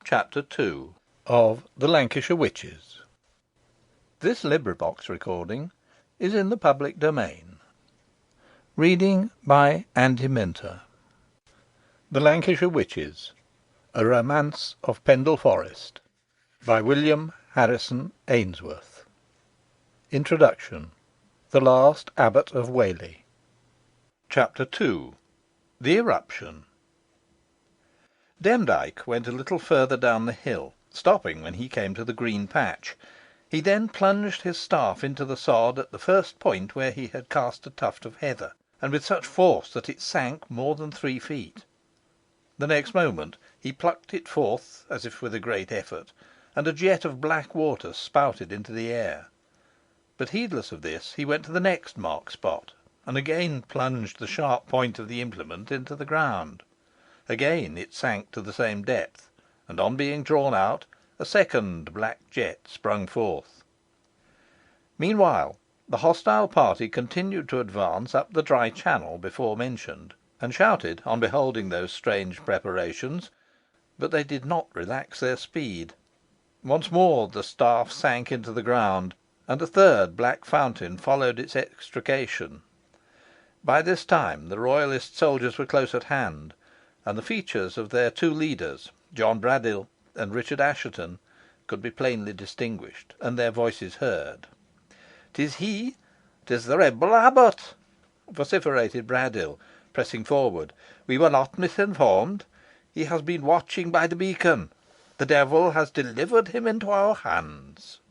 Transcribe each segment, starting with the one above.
Chapter 2 of The Lancashire Witches. This recording is in the public domain. Reading by Andy Minter. The Lancashire Witches, a Romance of Pendle Forest, by William Harrison Ainsworth. Introduction. The Last Abbot of Whalley. Chapter 2 The Eruption. Demdike went a little further down the hill, stopping when he came to the green patch. He then plunged his staff into the sod at the first point where he had cast a tuft of heather, and with such force that it sank more than 3 feet. The next moment he plucked it forth, as if with a great effort, and a jet of black water spouted into the air. But heedless of this, he went to the next marked spot, and again plunged the sharp point of the implement into the ground. Again it sank to the same depth, and on being drawn out, a second black jet sprung forth. Meanwhile, the hostile party continued to advance up the dry channel before mentioned, and shouted on beholding those strange preparations, but they did not relax their speed. Once more the staff sank into the ground, and a third black fountain followed its extrication. By this time the royalist soldiers were close at hand, and the features of their 2 leaders, John Braddyll and Richard Assheton, could be plainly distinguished, and their voices heard. "'Tis he! 'Tis the rebel abbot!" vociferated Braddyll, pressing forward. "We were not misinformed. He has been watching by the beacon. The devil has delivered him into our hands."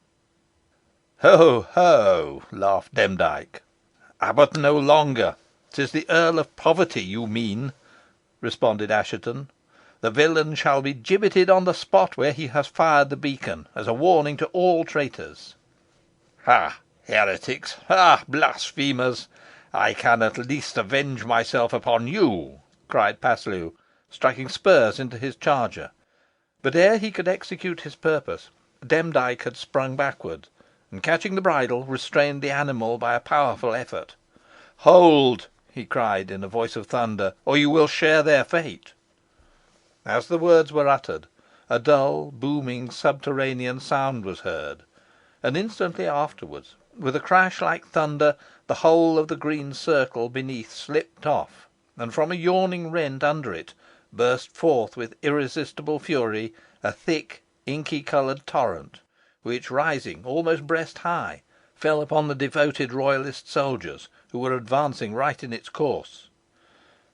"Ho, ho!" laughed Demdike. "Abbot no longer. 'Tis the Earl of Poverty you mean," responded Assheton. "The villain shall be gibbeted on the spot where he has fired the beacon, as a warning to all traitors." "Ha, heretics! Ha, blasphemers! I can at least avenge myself upon you," cried Paslew, striking spurs into his charger. But ere he could execute his purpose, Demdike had sprung backward, and catching the bridle, restrained the animal by a powerful effort. "Hold!" he cried in a voice of thunder, "or you will share their fate." As the words were uttered, a dull, booming, subterranean sound was heard, and instantly afterwards, with a crash like thunder, the whole of the green circle beneath slipped off, and from a yawning rent under it burst forth with irresistible fury a thick, inky coloured torrent, which, rising almost breast high, fell upon the devoted royalist soldiers, who were advancing right in its course.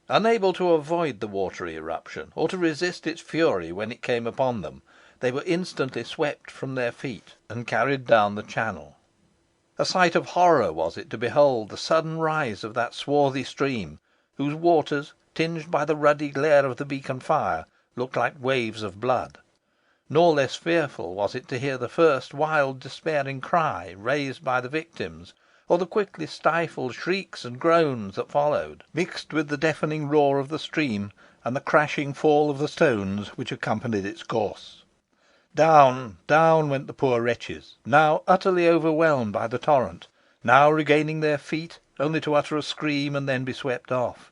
Unable to avoid the watery eruption, or to resist its fury when it came upon them, they were instantly swept from their feet, and carried down the channel. A sight of horror was it to behold the sudden rise of that swarthy stream, whose waters, tinged by the ruddy glare of the beacon fire, looked like waves of blood. Nor less fearful was it to hear the first wild despairing cry raised by the victims, or the quickly stifled shrieks and groans that followed, mixed with the deafening roar of the stream, and the crashing fall of the stones which accompanied its course. Down, down went the poor wretches, now utterly overwhelmed by the torrent, now regaining their feet, only to utter a scream and then be swept off.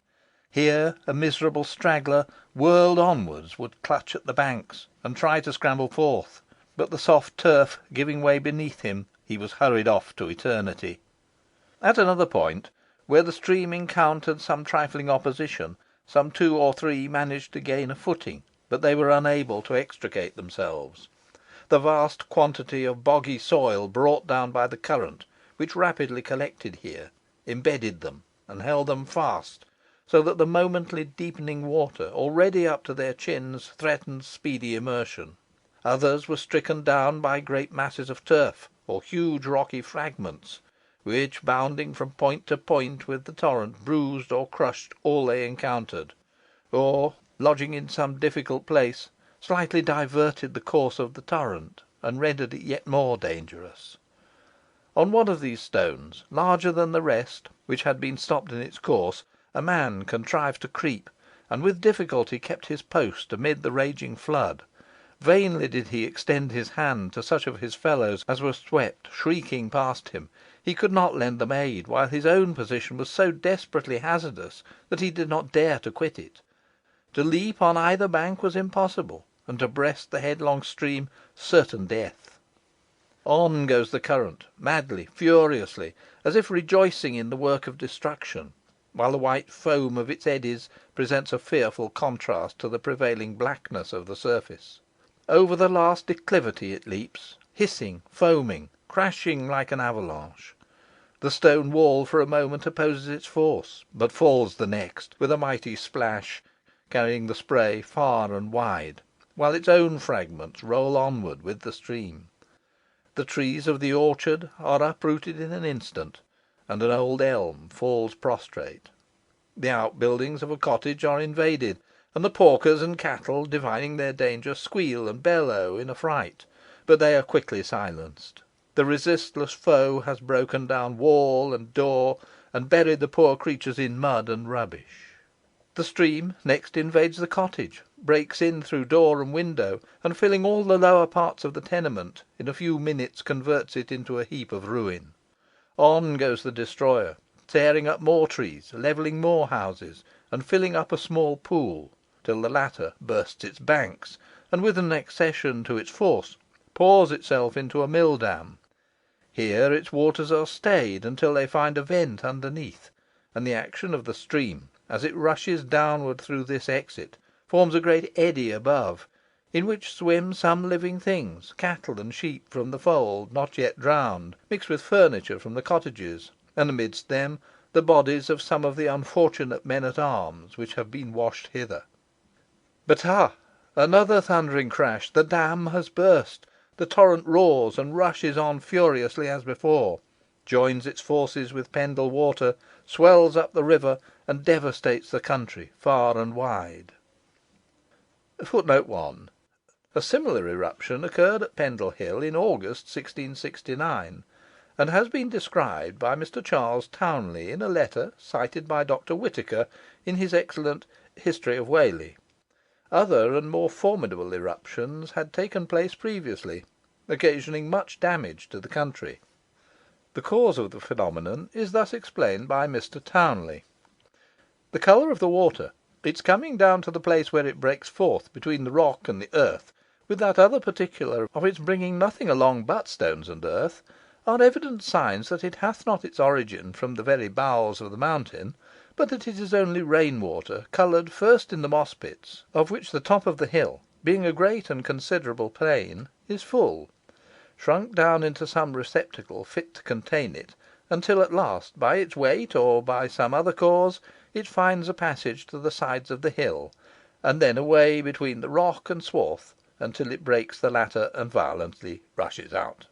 Here a miserable straggler, whirled onwards, would clutch at the banks, and try to scramble forth, but the soft turf giving way beneath him, he was hurried off to eternity. At another point, where the stream encountered some trifling opposition, some 2 or 3 managed to gain a footing, but they were unable to extricate themselves. The vast quantity of boggy soil brought down by the current, which rapidly collected here, embedded them, and held them fast, so that the momently deepening water, already up to their chins, threatened speedy immersion. Others were stricken down by great masses of turf, or huge rocky fragments, which, bounding from point to point with the torrent, bruised or crushed all they encountered, or, lodging in some difficult place, slightly diverted the course of the torrent, and rendered it yet more dangerous. On one of these stones, larger than the rest, which had been stopped in its course, a man contrived to creep, and with difficulty kept his post amid the raging flood. Vainly did he extend his hand to such of his fellows as were swept shrieking past him. He could not lend them aid, while his own position was so desperately hazardous that he did not dare to quit it. To leap on either bank was impossible, and to breast the headlong stream, certain death. On goes the current, madly, furiously, as if rejoicing in the work of destruction, while the white foam of its eddies presents a fearful contrast to the prevailing blackness of the surface. Over the last declivity it leaps, hissing, foaming, crashing like an avalanche. The stone wall for a moment opposes its force, but falls the next, with a mighty splash, carrying the spray far and wide, while its own fragments roll onward with the stream. The trees of the orchard are uprooted in an instant, and an old elm falls prostrate. The outbuildings of a cottage are invaded, and the porkers and cattle, divining their danger, squeal and bellow in affright, but they are quickly silenced. The resistless foe has broken down wall and door, and buried the poor creatures in mud and rubbish. The stream next invades the cottage, breaks in through door and window, and filling all the lower parts of the tenement, in a few minutes converts it into a heap of ruin. On goes the destroyer, tearing up more trees, levelling more houses, and filling up a small pool, till the latter bursts its banks, and, with an accession to its force, pours itself into a mill dam. Here its waters are stayed until they find a vent underneath, and the action of the stream, as it rushes downward through this exit, forms a great eddy above, in which swim some living things, cattle and sheep from the fold, not yet drowned, mixed with furniture from the cottages, and amidst them the bodies of some of the unfortunate men at arms which have been washed hither. But ha! Another thundering crash! The dam has burst. The torrent roars and rushes on furiously as before, joins its forces with Pendle Water, swells up the river, and devastates the country far and wide. Footnote 1. A similar eruption occurred at Pendle Hill in August 1669, and has been described by Mr. Charles Townley in a letter cited by Dr. Whitaker in his excellent History of Whalley. Other and more formidable eruptions had taken place previously, occasioning much damage to the country. The cause of the phenomenon is thus explained by Mr. Townley. The colour of the water, its coming down to the place where it breaks forth between the rock and the earth, with that other particular of its bringing nothing along but stones and earth, are evident signs that it hath not its origin from the very bowels of the mountain, but that it is only rain water coloured first in the moss pits, of which the top of the hill, being a great and considerable plain, is full, shrunk down into some receptacle fit to contain it, until at last, by its weight, or by some other cause, it finds a passage to the sides of the hill, and then a way between the rock and swarth, until it breaks the latter and violently rushes out.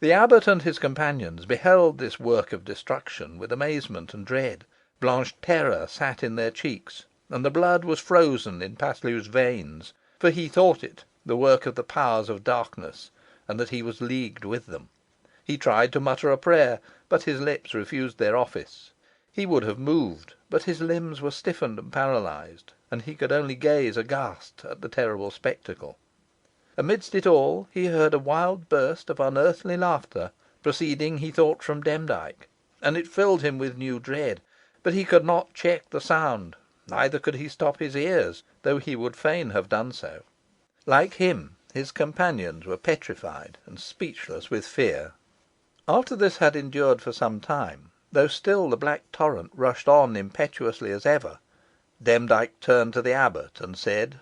The abbot and his companions beheld this work of destruction with amazement and dread. Blanched terror sat in their cheeks, and the blood was frozen in Paslew's veins, for he thought it the work of the powers of darkness, and that he was leagued with them. He tried to mutter a prayer, but his lips refused their office. He would have moved, but his limbs were stiffened and paralysed, and he could only gaze aghast at the terrible spectacle. Amidst it all, he heard a wild burst of unearthly laughter, proceeding, he thought, from Demdike, and it filled him with new dread. But he could not check the sound, neither could he stop his ears, though he would fain have done so. Like him, his companions were petrified and speechless with fear. After this had endured for some time, though still the black torrent rushed on impetuously as ever, Demdike turned to the abbot and said,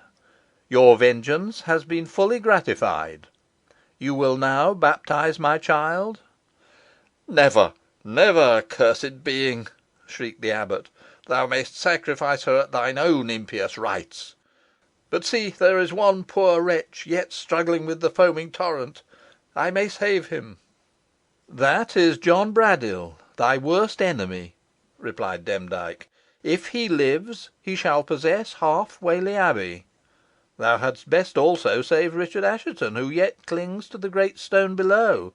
"Your vengeance has been fully gratified. You will now baptise my child?" "Never, never, accursed being!" shrieked the abbot. "Thou mayst sacrifice her at thine own impious rites. But see, there is one poor wretch yet struggling with the foaming torrent. I may save him." "That is John Braddyll, thy worst enemy," replied Demdike. "If he lives, he shall possess half Whalley Abbey. Thou hadst best also save Richard Assheton, who yet clings to the great stone below,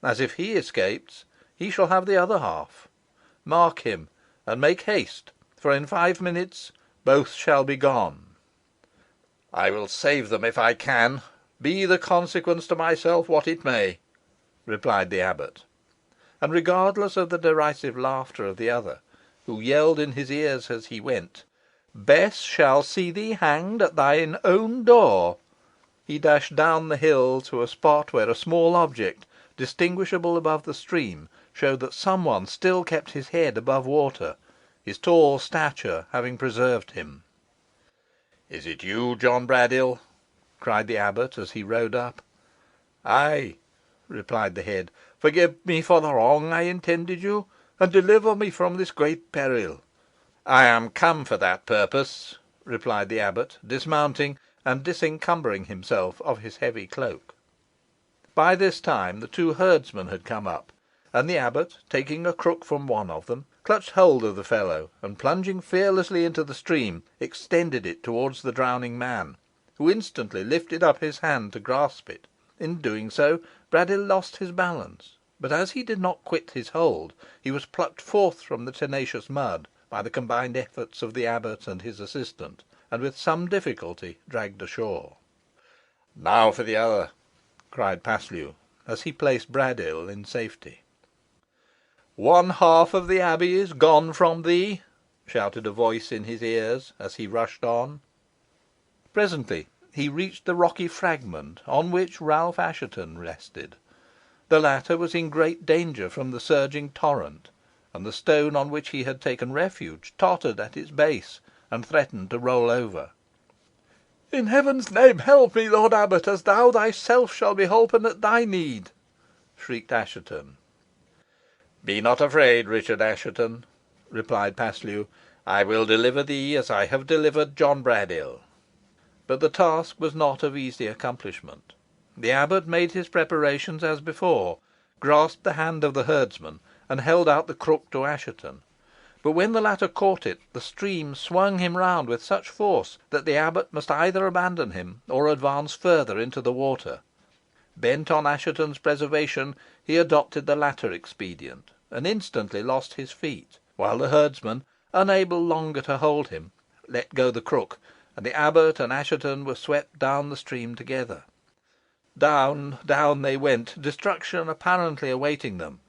as if he escapes, he shall have the other half. Mark him, and make haste, for in 5 minutes both shall be gone." "I will save them if I can, be the consequence to myself what it may," replied the abbot. And regardless of the derisive laughter of the other, who yelled in his ears as he went, Bess shall see thee hanged at thine own door." He dashed down the hill to a spot where a small object, distinguishable above the stream, showed that some one still kept his head above water, his tall stature having preserved him. "Is it you, John Braddyll?" cried the abbot, as he rode up. "Ay," replied the head. "Forgive me for the wrong I intended you, and deliver me from this great peril." "I am come for that purpose," replied the abbot, dismounting, and disencumbering himself of his heavy cloak. By this time the two herdsmen had come up, and the abbot, taking a crook from one of them, clutched hold of the fellow, and plunging fearlessly into the stream, extended it towards the drowning man, who instantly lifted up his hand to grasp it. In doing so, Braddyll lost his balance, but as he did not quit his hold, he was plucked forth from the tenacious mud by the combined efforts of the abbot and his assistant, and with some difficulty dragged ashore. "Now for the other," cried Paslew, as he placed Braddyll in safety. "One half of the abbey is gone from thee," shouted a voice in his ears, as he rushed on. Presently he reached the rocky fragment on which Ralph Assheton rested. The latter was in great danger from the surging torrent, and the stone on which he had taken refuge tottered at its base, and threatened to roll over. "In Heaven's name, help me, lord abbot, as thou thyself shall be holpen at thy need," shrieked Assheton. "Be not afraid, Richard Assheton," replied Paslew. "I will deliver thee as I have delivered John Braddyll." But the task was not of easy accomplishment. The abbot made his preparations as before, grasped the hand of the herdsman, and held out the crook to Assheton. But when the latter caught it, the stream swung him round with such force that the abbot must either abandon him, or advance further into the water. Bent on Assheton's preservation, he adopted the latter expedient, and instantly lost his feet, while the herdsman, unable longer to hold him, let go the crook, and the abbot and Assheton were swept down the stream together. Down, down they went, destruction apparently awaiting them;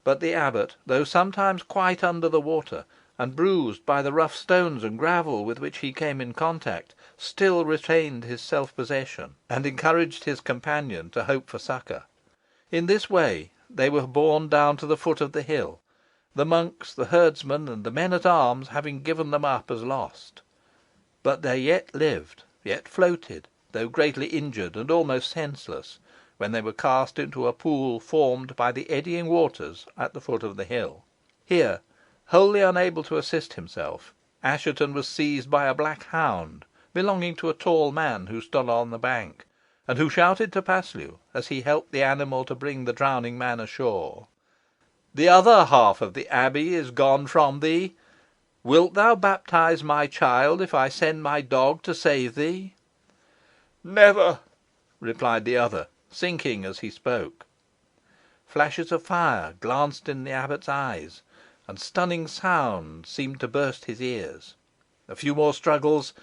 but the abbot, though sometimes quite under the water, and bruised by the rough stones and gravel with which he came in contact, still retained his self possession, and encouraged his companion to hope for succour. In this way they were borne down to the foot of the hill, the monks, the herdsmen, and the men at arms having given them up as lost. But they yet lived, yet floated, though greatly injured and almost senseless, when they were cast into a pool formed by the eddying waters at the foot of the hill. Here, wholly unable to assist himself, Assheton was seized by a black hound, belonging to a tall man who stood on the bank, and who shouted to Paslew, as he helped the animal to bring the drowning man ashore. "The other half of the abbey is gone from thee. Wilt thou baptise my child if I send my dog to save thee?" "Never," replied the other, sinking as he spoke. Flashes of fire glanced in the abbot's eyes, and stunning sounds seemed to burst his ears. A few more struggles,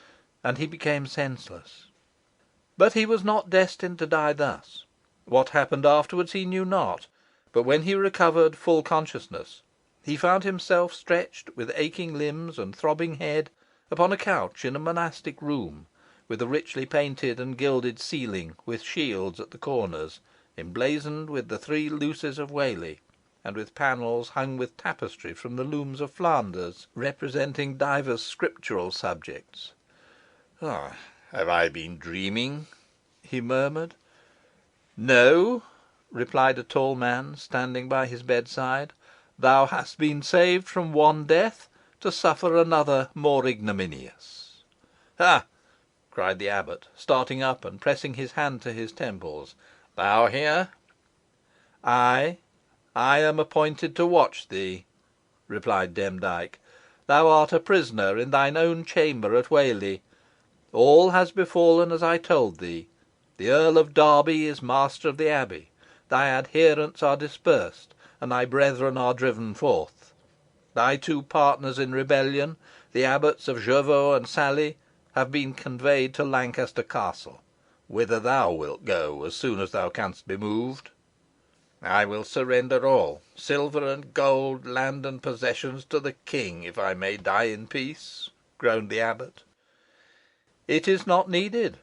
and he became senseless. But he was not destined to die thus. What happened afterwards he knew not, but when he recovered full consciousness, he found himself stretched, with aching limbs and throbbing head, upon a couch in a monastic room, with a richly painted and gilded ceiling, with shields at the corners, emblazoned with the three luces of Whalley, and with panels hung with tapestry from the looms of Flanders, representing divers scriptural subjects. "Ah, have I been dreaming?" he murmured. "No," replied a tall man, standing by his bedside. "Thou hast been saved from one death, to suffer another more ignominious." "Ha!" cried the abbot, starting up and pressing his hand to his temples. "Thou here?" "Ay, I am appointed to watch thee," replied Demdike. "Thou art a prisoner in thine own chamber at Whalley. All has befallen as I told thee. The Earl of Derby is master of the abbey. Thy adherents are dispersed, and thy brethren are driven forth. Thy two partners in rebellion, the abbots of Jervaux and Salley, have been conveyed to Lancaster Castle, whither thou wilt go as soon as thou canst be moved." "I will surrender all, silver and gold, land and possessions, to the king, if I may die in peace," groaned the abbot. "It is not needed,"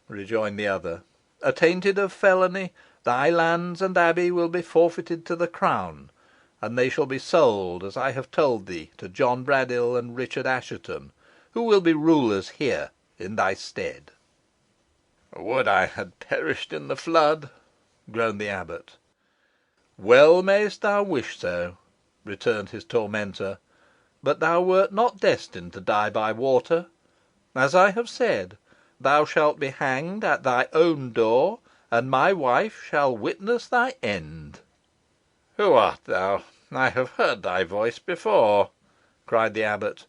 rejoined the other. "Attainted of felony, thy lands and abbey will be forfeited to the crown, and they shall be sold, as I have told thee, to John Braddyll and Richard Assheton, who will be rulers here in thy stead." "Would I had perished in the flood!" groaned the abbot. "Well mayst thou wish so," returned his tormentor. "But thou wert not destined to die by water. As I have said, thou shalt be hanged at thy own door, and my wife shall witness thy end." "Who art thou? I have heard thy voice before," cried the abbot.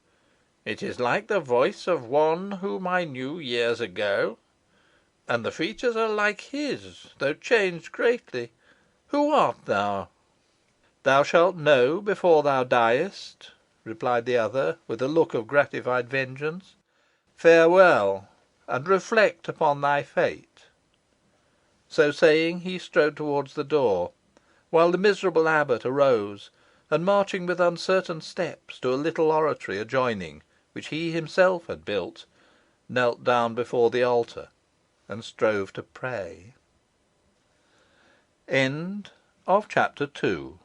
"It is like the voice of one whom I knew years ago, and the features are like his, though changed greatly. Who art thou?" "Thou shalt know before thou diest," replied the other, with a look of gratified vengeance. "Farewell, and reflect upon thy fate." So saying, he strode towards the door, while the miserable abbot arose, and marching with uncertain steps to a little oratory adjoining, which he himself had built, knelt down before the altar, and strove to pray. CHAPTER 3